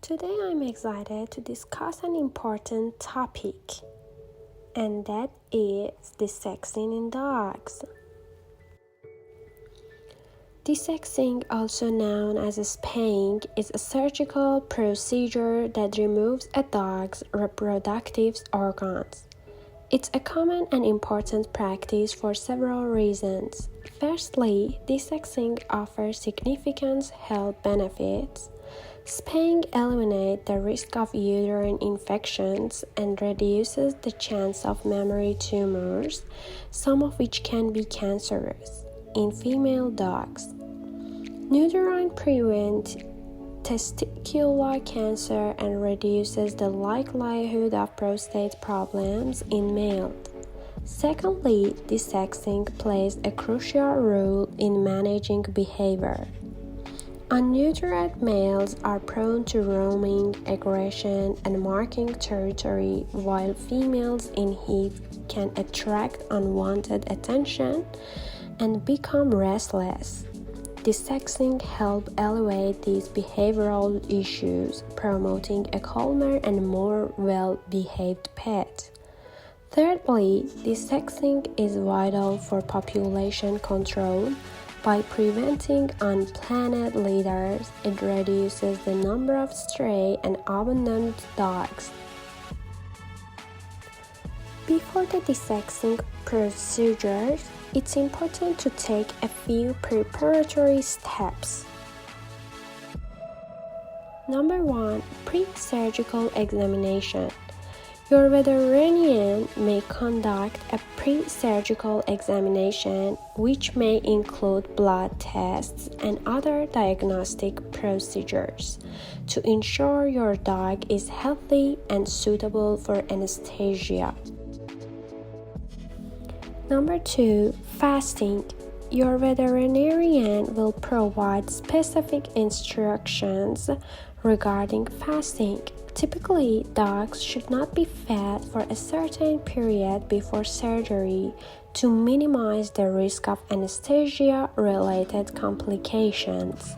Today I'm excited to discuss an important topic, and that is desexing in dogs. Desexing, also known as spaying, is a surgical procedure that removes a dog's reproductive organs. It's a common and important practice for several reasons. Firstly, desexing offers significant health benefits. Spaying eliminates the risk of uterine infections and reduces the chance of mammary tumors, some of which can be cancerous, in female dogs. Neuterine prevents testicular cancer and reduces the likelihood of prostate problems in males. Secondly, desexing plays a crucial role in managing behavior. Unneutered males are prone to roaming, aggression, and marking territory, while females in heat can attract unwanted attention and become restless. Desexing helps elevate these behavioral issues, promoting a calmer and more well-behaved pet. Thirdly, desexing is vital for population control. By preventing unplanned litters, it reduces the number of stray and abandoned dogs. Before the desexing procedure, it's important to take a few preparatory steps. Number 1. Pre-surgical examination. Your veterinarian may conduct a pre-surgical examination, which may include blood tests and other diagnostic procedures, to ensure your dog is healthy and suitable for anesthesia. Number 2. Fasting. Your veterinarian will provide specific instructions regarding fasting. Typically, dogs should not be fed for a certain period before surgery to minimize the risk of anesthesia-related complications.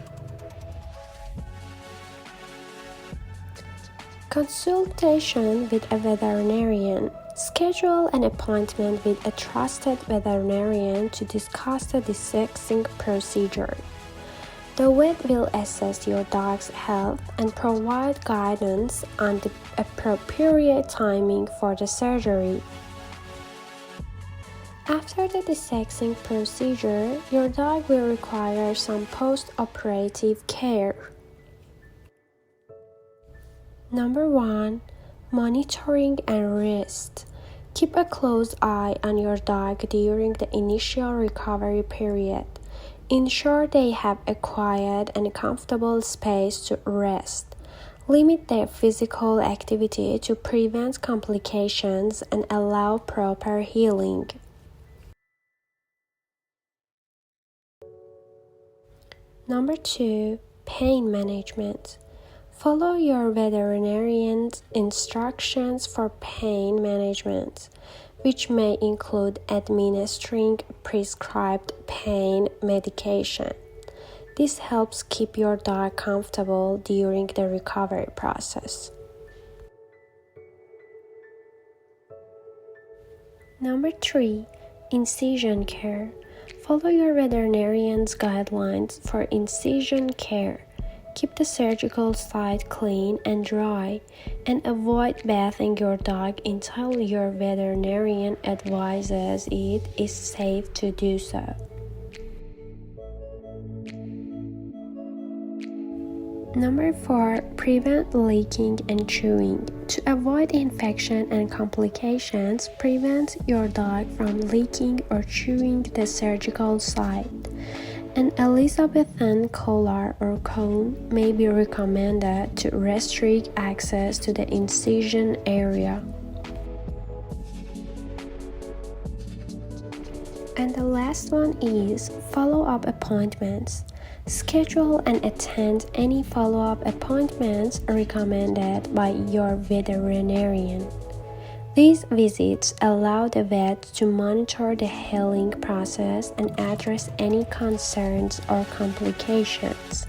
Consultation with a veterinarian. Schedule an appointment with a trusted veterinarian to discuss the desexing procedure. The vet will assess your dog's health and provide guidance on the appropriate timing for the surgery. After the desexing procedure, your dog will require some post-operative care. Number 1. Monitoring and rest. Keep a close eye on your dog during the initial recovery period. Ensure they have a quiet and comfortable space to rest. Limit their physical activity to prevent complications and allow proper healing. Number 2. Pain management. Follow your veterinarian's instructions for pain management, which may include administering prescribed pain medication. This helps keep your dog comfortable during the recovery process. Number 3. Incision care. Follow your veterinarian's guidelines for incision care. Keep the surgical site clean and dry, and avoid bathing your dog until your veterinarian advises it is safe to do so. Number 4. Prevent leaking and chewing. To avoid infection and complications, prevent your dog from leaking or chewing the surgical site. An Elizabethan collar or cone may be recommended to restrict access to the incision area. And the last one is follow-up appointments. Schedule and attend any follow-up appointments recommended by your veterinarian. These visits allow the vet to monitor the healing process and address any concerns or complications.